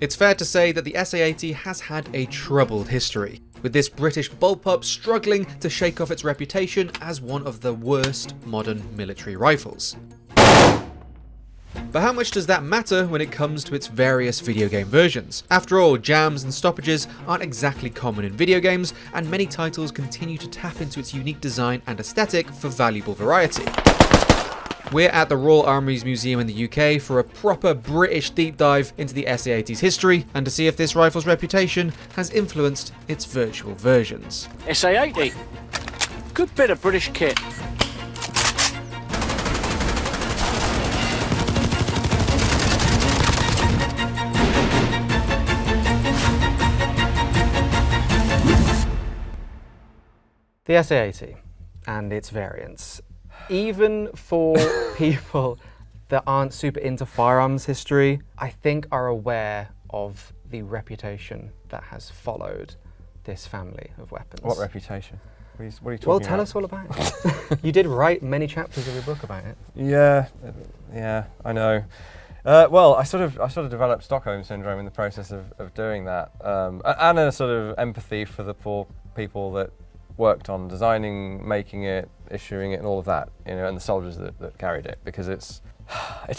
It's fair to say that the SA80 has had a troubled history, with this British bullpup struggling to shake off its reputation as one of the worst modern military rifles. But how much does that matter when it comes to its various video game versions? After all, jams and stoppages aren't exactly common in video games, and many titles continue to tap into its unique design and aesthetic for valuable variety. We're at the Royal Armouries Museum in the UK for a proper British deep dive into the SA80's history, and to see if this rifle's reputation has influenced its virtual versions. SA80. Good bit of British kit. The SA80 and its variants. Even for people that aren't super into firearms history, I think are aware of the reputation that has followed this family of weapons. What reputation? What are you talking about? Well, tell us all about it. You did write many chapters of your book about it. Yeah, I know. Well, I sort of developed Stockholm syndrome in the process of doing that, and a sort of empathy for the poor people that worked on designing, making it, issuing it, and all of that, and the soldiers that carried it, because it's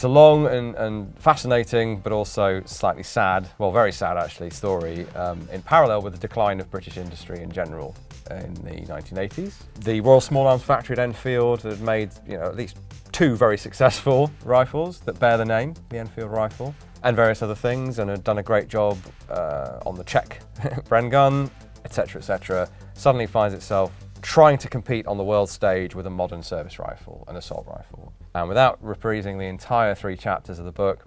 a long and fascinating, but also slightly sad, well, very sad actually, story in parallel with the decline of British industry in general in the 1980s. The Royal Small Arms Factory at Enfield had made, at least two very successful rifles that bear the name, the Enfield rifle, and various other things, and had done a great job on the Czech Bren gun, etc., etc. Suddenly finds itself trying to compete on the world stage with a modern service rifle, an assault rifle. And without reprising the entire 3 chapters of the book,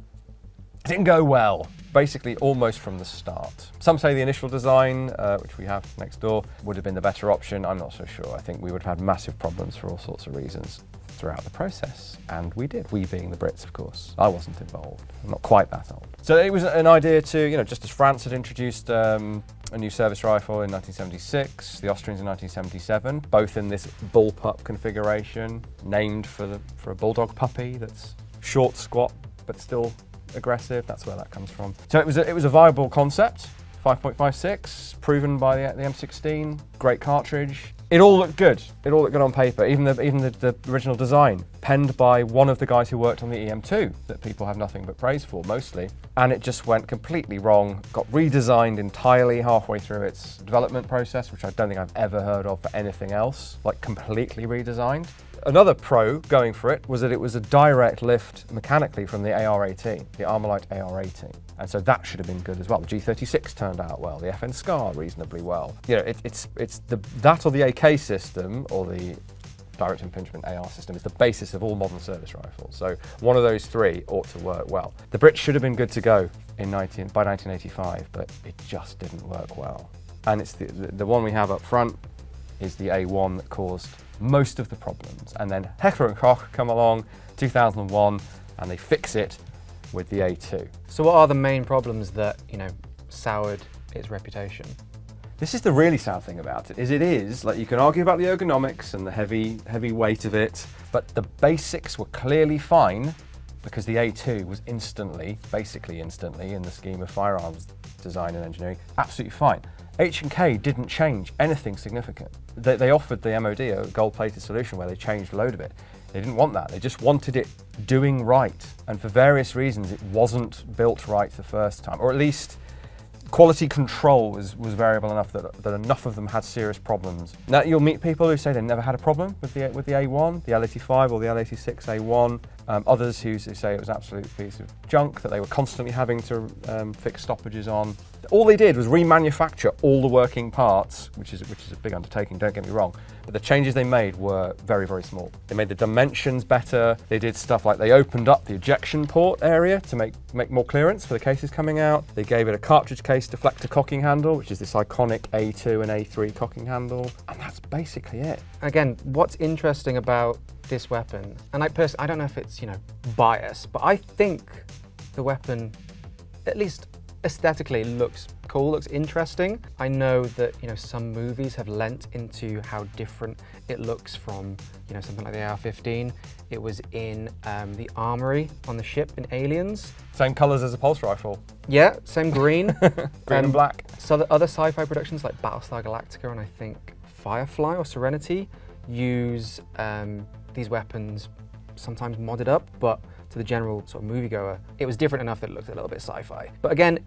it didn't go well, basically almost from the start. Some say the initial design, which we have next door, would have been the better option. I'm not so sure. I think we would have had massive problems for all sorts of reasons throughout the process. And we did, we being the Brits, of course. I wasn't involved. I'm not quite that old. So it was an idea to, just as France had introduced a new service rifle in 1976, the Austrians in 1977, both in this bullpup configuration, named for a bulldog puppy that's short, squat, but still aggressive. That's where that comes from. So it was a viable concept. 5.56, proven by the M16, great cartridge. It all looked good. It all looked good on paper. Even the original design, penned by one of the guys who worked on the EM2, that people have nothing but praise for, mostly. And it just went completely wrong, got redesigned entirely halfway through its development process, which I don't think I've ever heard of for anything else, like completely redesigned. Another pro going for it was that it was a direct lift mechanically from the AR-18, the Armalite AR-18. And so that should have been good as well. The G36 turned out well, the FN SCAR reasonably well. It's that or the AK system, or the direct impingement AR system, is the basis of all modern service rifles. So one of those 3 ought to work well. The Brits should have been good to go by 1985, but it just didn't work well. And it's the one we have up front is the A1 that caused most of the problems. And then Heckler & Koch come along, 2001, and they fix it with the A2. So what are the main problems that, soured its reputation? This is the really sad thing about it, is like, you can argue about the ergonomics and the heavy weight of it, but the basics were clearly fine, because the A2 was basically instantly, in the scheme of firearms design and engineering, absolutely fine. H&K didn't change anything significant. They offered the MOD a gold-plated solution where they changed a load of it. They didn't want that. They just wanted it doing right. And for various reasons, it wasn't built right the first time, or at least quality control was variable enough that enough of them had serious problems. Now, you'll meet people who say they never had a problem with the A1, the L85 or the L86 A1. Others who say it was an absolute piece of junk that they were constantly having to fix stoppages on. All they did was remanufacture all the working parts, which is a big undertaking, don't get me wrong, but the changes they made were very, very small. They made the dimensions better. They did stuff like they opened up the ejection port area to make more clearance for the cases coming out. They gave it a cartridge case deflector cocking handle, which is this iconic A2 and A3 cocking handle, and that's basically it. Again, what's interesting about this weapon, and I don't know if it's, bias, but I think the weapon, at least aesthetically it looks cool, looks interesting. I know that, some movies have lent into how different it looks from, something like the AR-15. It was in the armory on the ship in Aliens. Same colours as a pulse rifle. Yeah, same green. Green and black. So the other sci-fi productions like Battlestar Galactica and I think Firefly or Serenity use these weapons sometimes modded up, but to the general sort of moviegoer, it was different enough that it looked a little bit sci-fi. But again,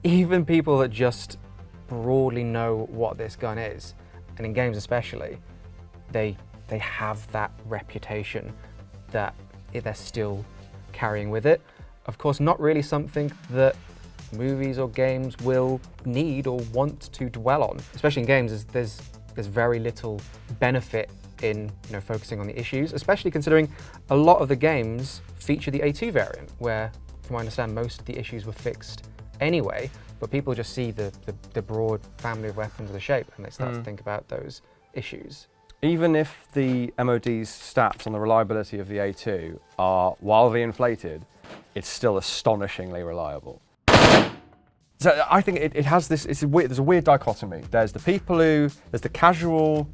even people that just broadly know what this gun is, and in games especially, they have that reputation that they're still carrying with it. Of course, not really something that movies or games will need or want to dwell on. Especially in games, there's very little benefit in focusing on the issues, especially considering a lot of the games feature the A2 variant, where, from what I understand, most of the issues were fixed anyway, but people just see the broad family of weapons of the shape and they start to think about those issues. Even if the MOD's stats on the reliability of the A2 are wildly inflated, it's still astonishingly reliable. So I think it has this, there's a weird dichotomy. There's the casual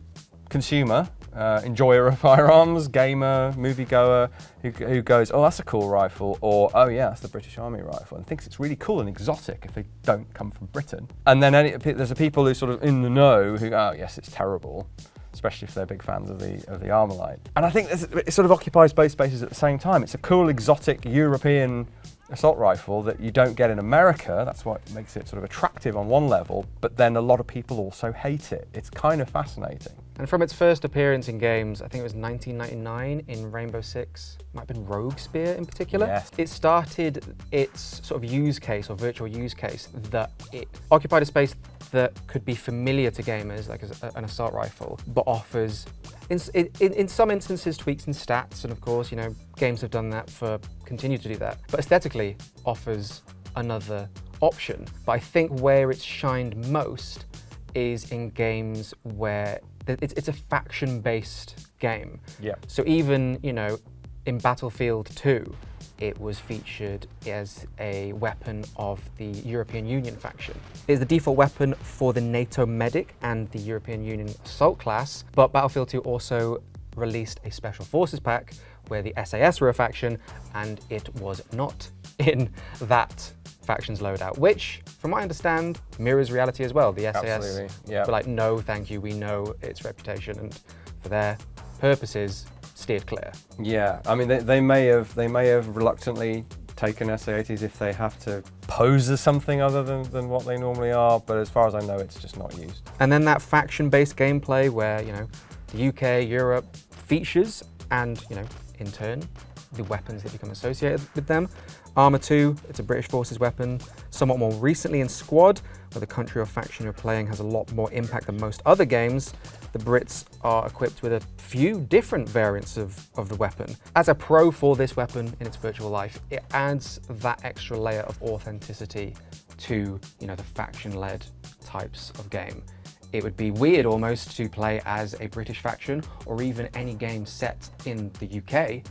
consumer, enjoyer of firearms, gamer, moviegoer, who goes, oh, that's a cool rifle, or oh yeah, that's the British Army rifle, and thinks it's really cool and exotic if they don't come from Britain. And then there's the people who sort of in the know who, oh yes, it's terrible, especially if they're big fans of the Armalite. And I think it sort of occupies both spaces at the same time. It's a cool, exotic European assault rifle that you don't get in America. That's what makes it sort of attractive on one level, but then a lot of people also hate it. It's kind of fascinating. And from its first appearance in games, I think it was 1999 in Rainbow Six, might have been Rogue Spear in particular. Yes. It started its sort of use case or virtual use case that it occupied a space that could be familiar to gamers, like an assault rifle, but offers, in some instances, tweaks in stats, and of course, games have done that continue to do that, but aesthetically offers another option. But I think where it's shined most is in games where it's a faction-based game. Yeah. So even, in Battlefield 2, it was featured as a weapon of the European Union faction. It is the default weapon for the NATO Medic and the European Union Assault class, but Battlefield 2 also released a Special Forces pack where the SAS were a faction, and it was not in that faction's loadout, which, from what I understand, mirrors reality as well. The SAS were like, no, thank you, we know its reputation, and for their purposes, steered clear. Yeah, I mean, they may have reluctantly taken SA80s if they have to pose as something other than what they normally are, but as far as I know, it's just not used. And then that faction-based gameplay where, the UK, Europe features, and, in turn, the weapons that become associated with them. Armour 2, it's a British Forces weapon. Somewhat more recently in Squad, where the country or faction you're playing has a lot more impact than most other games, the Brits are equipped with a few different variants of the weapon. As a pro for this weapon in its virtual life, it adds that extra layer of authenticity to, the faction-led types of game. It would be weird almost to play as a British faction or even any game set in the UK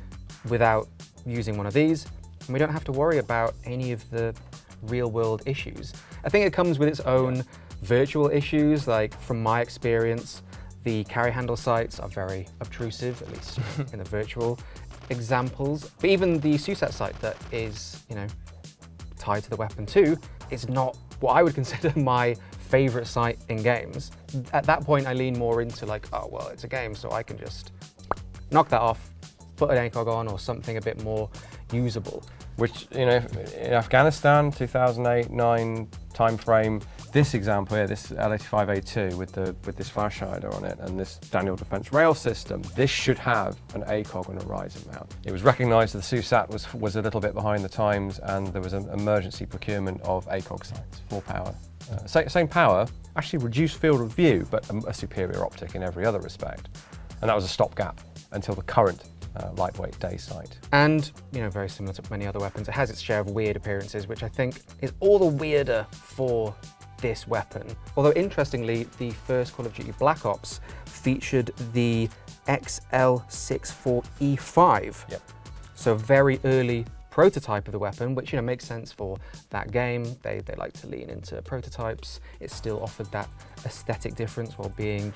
without using one of these, and we don't have to worry about any of the real-world issues. I think it comes with its own virtual issues, like from my experience, the carry handle sights are very obtrusive, at least in the virtual examples. But even the SUSAT sight that is, tied to the weapon too, is not what I would consider my favorite sight in games. At that point, I lean more into like, oh, well, it's a game, so I can just knock that off, put an ACOG on or something a bit more usable. Which, in Afghanistan, 2008-9 time frame, this example here, this L85A2 with this flash hider on it and this Daniel Defense Rail system, this should have an ACOG and a riser mount. It was recognised that the SUSAT was a little bit behind the times, and there was an emergency procurement of ACOG sights, full power. Same power, actually reduced field of view, but a superior optic in every other respect. And that was a stopgap until the current lightweight day sight. And, very similar to many other weapons, it has its share of weird appearances, which I think is all the weirder for this weapon. Although, interestingly, the first Call of Duty Black Ops featured the XL64E5. Yep. So very early prototype of the weapon, which makes sense for that game. They like to lean into prototypes. It still offered that aesthetic difference while being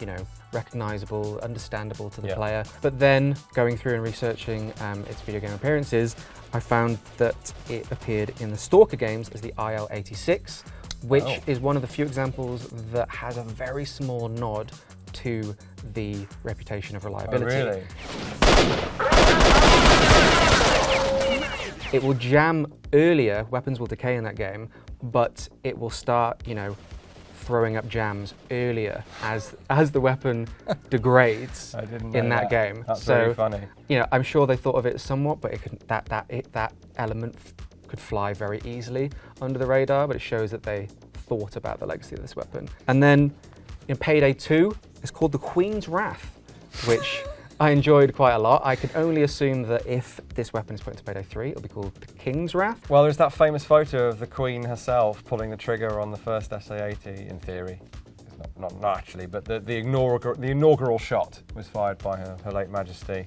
recognizable, understandable to the player. But then going through and researching its video game appearances, I found that it appeared in the Stalker games as the IL-86, which is one of the few examples that has a very small nod to the reputation of reliability. Oh, really? It will jam earlier, weapons will decay in that game, but it will start, throwing up jams earlier as the weapon degrades in that game. That's very funny. I'm sure they thought of it somewhat, but that element could fly very easily under the radar, but it shows that they thought about the legacy of this weapon. And then in Payday 2, it's called the Queen's Wrath, which I enjoyed quite a lot. I can only assume that if this weapon is put into Payday 3, it'll be called the King's Wrath. Well, there's that famous photo of the Queen herself pulling the trigger on the first SA80, in theory. It's not actually, but the inaugural shot was fired by her late Majesty,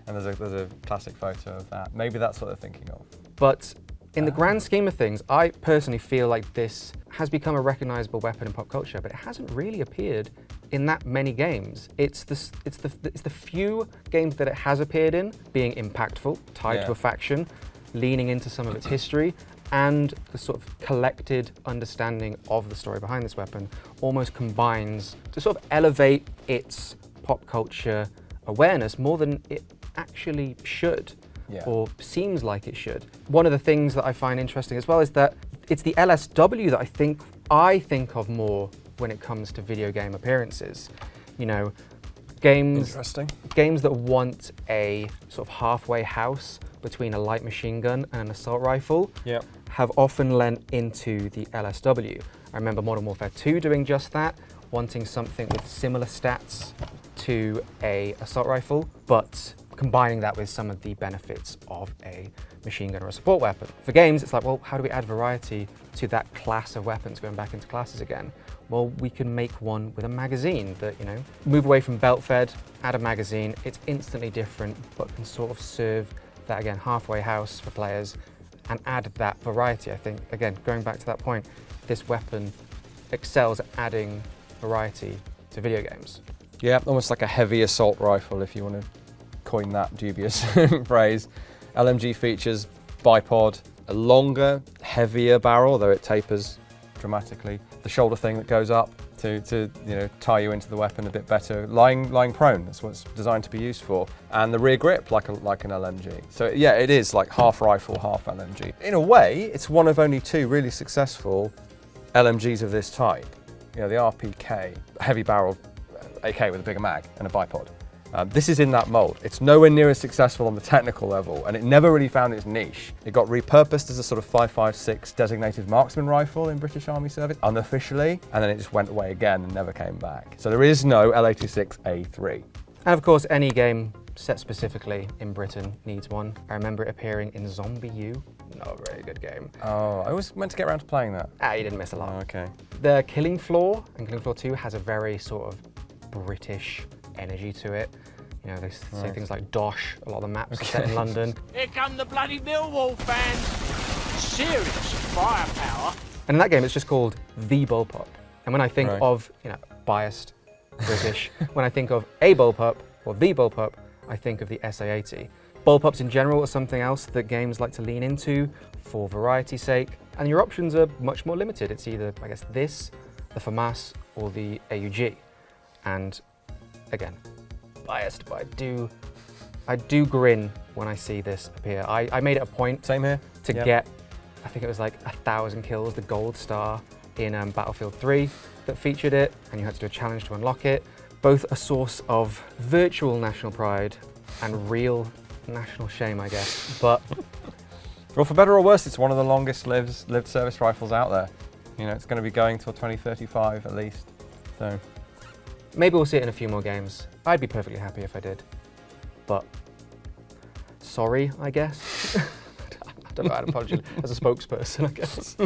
and there's a classic photo of that. Maybe that's what they're thinking of. But in the grand scheme of things, I personally feel like this has become a recognizable weapon in pop culture, but it hasn't really appeared in that many games. It's the few games that it has appeared in being impactful, tied to a faction, leaning into some of its history, and the sort of collected understanding of the story behind this weapon almost combines to sort of elevate its pop culture awareness more than it actually should. Or seems like it should. One of the things that I find interesting as well is that it's the LSW that I think of more when it comes to video game appearances. Games that want a sort of halfway house between a light machine gun and an assault rifle have often lent into the LSW. I remember Modern Warfare 2 doing just that, wanting something with similar stats to a assault rifle, but combining that with some of the benefits of a machine gun or a support weapon. For games, it's like, well, how do we add variety to that class of weapons, going back into classes again? Well, we can make one with a magazine that, move away from belt fed, add a magazine. It's instantly different, but can sort of serve that, again, halfway house for players and add that variety. I think, again, going back to that point, this weapon excels at adding variety to video games. Yeah, almost like a heavy assault rifle, if you want to coin that dubious phrase. LMG features bipod, a longer, heavier barrel, though it tapers dramatically. The shoulder thing that goes up to tie you into the weapon a bit better. Lying prone, that's what it's designed to be used for. And the rear grip, like an LMG. So yeah, it is like half rifle, half LMG. In a way, it's one of only two really successful LMGs of this type. The RPK, heavy barrel AK with a bigger mag and a bipod. This is in that mold. It's nowhere near as successful on the technical level, and it never really found its niche. It got repurposed as a sort of 5.56 designated marksman rifle in British Army service, unofficially, and then it just went away again and never came back. So there is no L86A3. And of course, any game set specifically in Britain needs one. I remember it appearing in Zombie U. Not a very good game. Oh, I was meant to get around to playing that. You didn't miss a lot. Oh, okay. The Killing Floor and Killing Floor 2 has a very sort of British energy to it. They say things like dosh. A lot of the maps are set in London. Here come the bloody Millwall fans. Serious firepower. And in that game, it's just called the bullpup. And when I think of, biased British, when I think of a bullpup or the bullpup, I think of the SA80. Bullpups in general are something else that games like to lean into for variety's sake. And your options are much more limited. It's either, I guess, this, the FAMAS, or the AUG. And again, biased, but I do grin when I see this appear. I made it a point Same here. to get, I think it was like 1,000 kills, the gold star in Battlefield 3 that featured it, and you had to do a challenge to unlock it. Both a source of virtual national pride and real national shame, I guess. But well, for better or worse, it's one of the longest lived service rifles out there. It's going to be going till 2035 at least. So maybe we'll see it in a few more games. I'd be perfectly happy if I did. But sorry, I guess. I don't know how to apologize as a spokesperson, I guess.